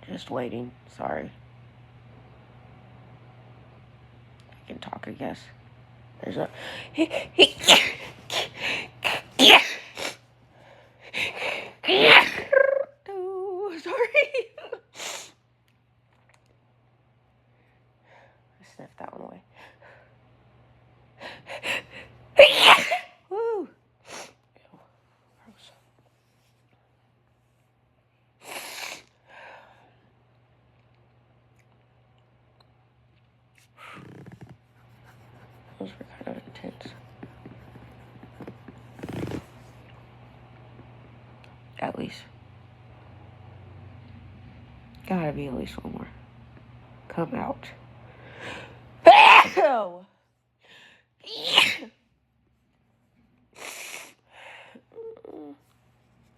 Just waiting. Sorry. I can talk, I guess. There's a... Oh, sorry. I sniffed that one away. Woo. Gross. Those were kind of intense. At least. Gotta be at least one more. Come out.